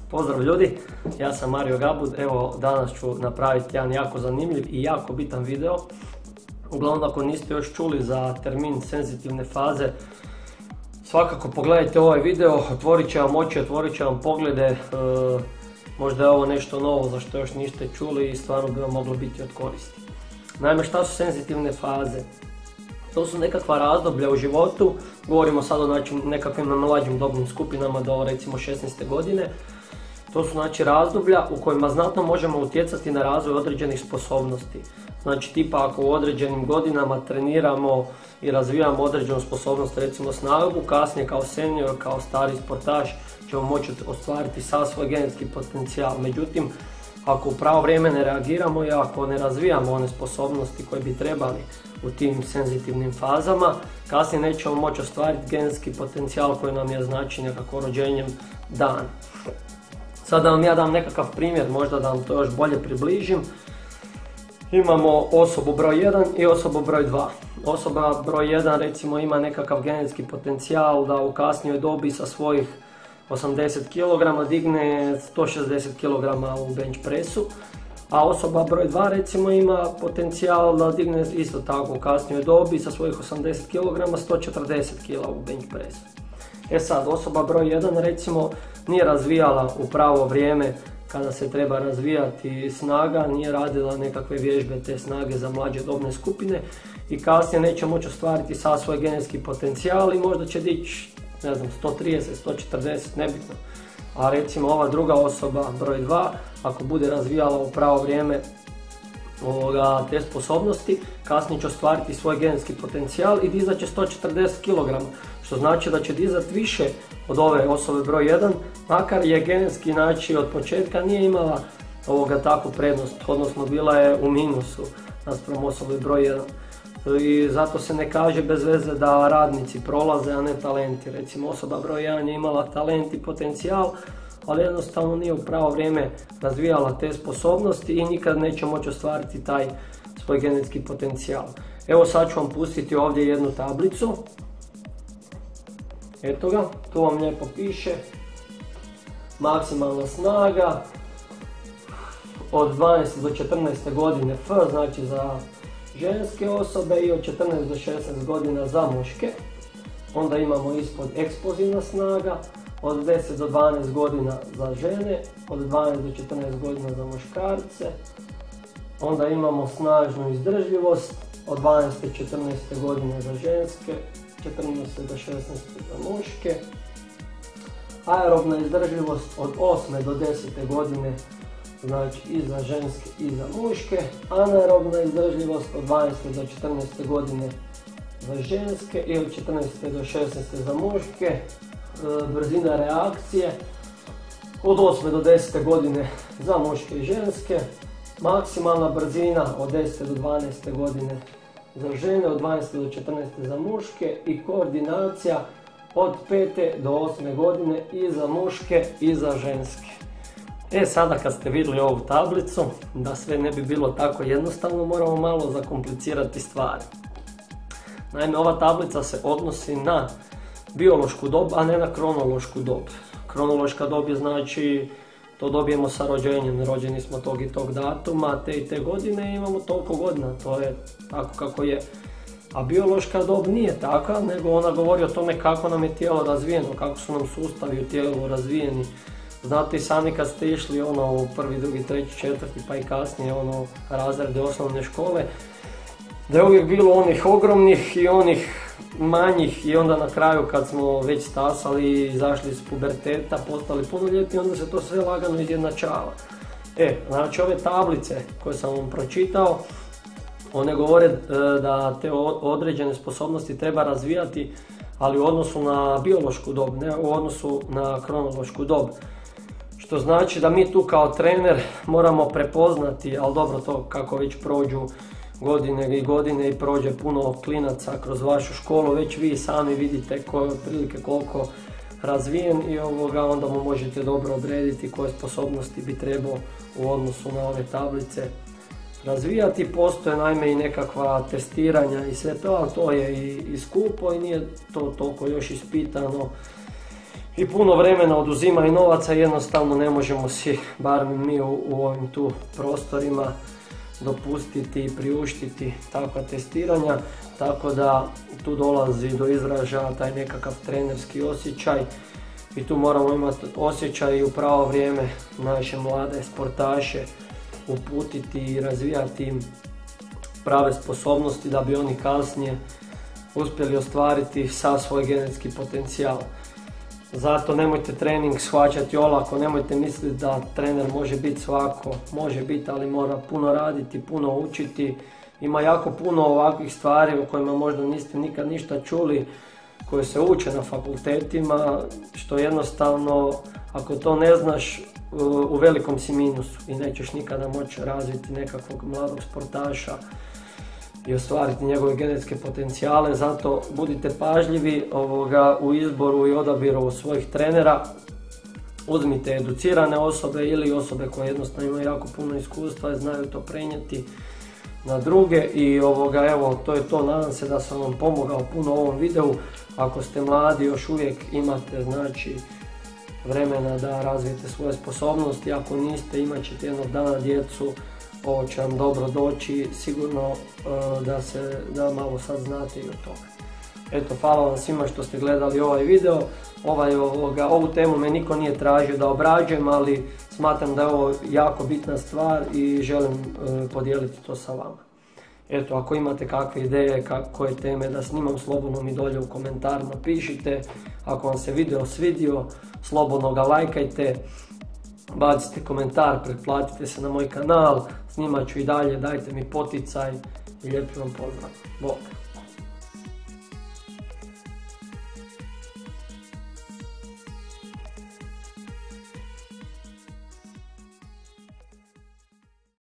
Pozdrav ljudi, ja sam Mario Gabud, evo danas ću napraviti jedan jako zanimljiv i jako bitan video. Uglavnom ako niste još čuli za termin senzitivne faze, svakako pogledajte ovaj video, otvorit će vam oči, otvorit će vam poglede, možda je ovo nešto novo za što još niste čuli i stvarno bi vam moglo biti od koristi. Naime, šta su senzitivne faze? To su nekakva razdoblja u životu, govorimo sad o nekakvim mlađim dobnim skupinama do recimo 16. godine. To su razdoblja u kojima znatno možemo utjecati na razvoj određenih sposobnosti. Znači tipa ako u određenim godinama treniramo i razvijamo određenu sposobnost, recimo snagu, kasnije kao senior, kao stari sportaš ćemo moći ostvariti sav svoj genetski potencijal. Međutim, ako u pravo vrijeme ne reagiramo i ako ne razvijamo one sposobnosti koje bi trebali u tim senzitivnim fazama, kasnije nećemo moći ostvariti genetski potencijal koji nam je znači nekako rođenjem dan. Sad da vam ja dam nekakav primjer, možda da vam to još bolje približim. Imamo osobu broj 1 i osobu broj 2. Osoba broj 1 recimo ima nekakav genetski potencijal da u kasnijoj dobi sa svojih 80 kg digne 160 kg u bench pressu, a osoba broj 2 recimo ima potencijal da digne isto tako u kasnijoj dobi sa svojih 80 kg 140 kg u bench pressu. E sad, osoba broj 1 recimo nije razvijala u pravo vrijeme kada se treba razvijati snaga, nije radila nekakve vježbe te snage za mlađe dobne skupine i kasnije neće moći ostvariti sav svoj genetski potencijal i možda će dići, ne znam, 130, 140, nebitno. A recimo ova druga osoba, broj 2, ako bude razvijala u pravo vrijeme te sposobnosti, kasnije će ostvariti svoj genetski potencijal i dizat će 140 kg, što znači da će dizati više od ove osobe broj 1, makar je genetski, znači od početka nije imala takvu prednost, odnosno bila je u minusu naspram osobe broj 1. I zato se ne kaže bez veze da radnici prolaze, a ne talenti. Recimo osoba broj 1 je imala talent i potencijal, ali jednostavno nije u pravo vrijeme razvijala te sposobnosti i nikad neće moći ostvariti taj svoj genetski potencijal. Evo sad ću vam pustiti ovdje jednu tablicu. Eto ga, tu vam lijepo piše maksimalna snaga od 12 do 14 godine F, znači za ženske osobe, i od 14 do 16 godina za muške. Onda imamo ispod eksplozivna snaga od 10 do 12 godina za žene, od 12 do 14 godina za muškarce. Onda imamo snažnu izdržljivost od 12 do 14 godine za ženske, 14 do 16 za muške. Aerobna izdržljivost od 8 do 10 godine, znači i za ženske i za muške. Anaerobna izdržljivost od 12 do 14 godine za ženske i od 14 do 16 za muške. Brzina reakcije od 8 do 10 godine za muške i ženske. Maksimalna brzina od 10 do 12 godine za žene, od 12 do 14 za muške i koordinacija od 5 do 8 godine i za muške i za ženske. E sada kad ste vidjeli ovu tablicu, da sve ne bi bilo tako jednostavno, moramo malo zakomplicirati stvari. Naime, ova tablica se odnosi na biološku dob, a ne na kronološku dob. Kronološka dob je znači to dobijemo sa rođenjem, rođeni smo tog i tog datuma, te i te godine i imamo toliko godina, to je tako kako je. A biološka dob nije takva, nego ona govori o tome kako nam je tijelo razvijeno, kako su nam sustavi u tijelu razvijeni. Znate i sami kad ste išli u prvi, drugi, treći, četvrti pa i kasnije razrede osnovne škole, da je uvijek bilo onih ogromnih i onih manjih i onda na kraju kad smo već stasali i izašli iz puberteta, postali punoljetni, onda se to sve lagano izjednačava. Znači ove tablice koje sam vam pročitao, one govore da te određene sposobnosti treba razvijati, ali u odnosu na biološku dob, ne u odnosu na kronološku dob. Što znači da mi tu kao trener moramo prepoznati, ali dobro, to kako već prođu godine i godine i prođe puno klinaca kroz vašu školu, već vi sami vidite ko je otprilike koliko razvijen i onda mu možete dobro odrediti koje sposobnosti bi trebao u odnosu na ove tablice razvijati. Postoje naime i nekakva testiranja i sve to, ali to je i skupo i nije to toliko još ispitano i puno vremena oduzima i novaca, jednostavno ne možemo si, bar mi u ovim tu prostorima, dopustiti i priuštiti takva testiranja, tako da tu dolazi do izražaja taj nekakav trenerski osjećaj i tu moramo imati osjećaj i u pravo vrijeme naše mlade sportaše uputiti i razvijati im prave sposobnosti da bi oni kasnije uspjeli ostvariti sav svoj genetski potencijal. Zato nemojte trening shvaćati olako, nemojte misliti da trener može biti svako, može biti, ali mora puno raditi, puno učiti. Ima jako puno ovakvih stvari o kojima možda niste nikad ništa čuli, koje se uče na fakultetima, što jednostavno, ako to ne znaš, u velikom si minusu i nećeš nikada moći razviti nekakvog mladog sportaša i ostvariti njegove genetske potencijale. Zato budite pažljivi u izboru i odabiru svojih trenera. Uzmite educirane osobe ili osobe koje jednostavno imaju jako puno iskustva i znaju to prenijeti na druge. I evo, to je to. Nadam se da sam vam pomogao puno u ovom videu. Ako ste mladi, još uvijek imate vremena da razvijete svoje sposobnosti. Ako niste, imat ćete jednog dana djecu, ovo će vam dobro doći, sigurno da malo sad znate i o tome. Eto, hvala vam svima što ste gledali ovaj video. Ovu temu me niko nije tražio da obrađujem, ali smatram da je ovo jako bitna stvar i želim podijeliti to sa vama. Eto, ako imate kakve ideje, koje teme da snimam, slobodno mi dolje u komentarima pišite. Ako vam se video svidio, slobodno ga lajkajte, bacite komentar, pretplatite se na moj kanal, snimat ću i dalje, dajte mi poticaj i lijepi vam pozdrav. Bog!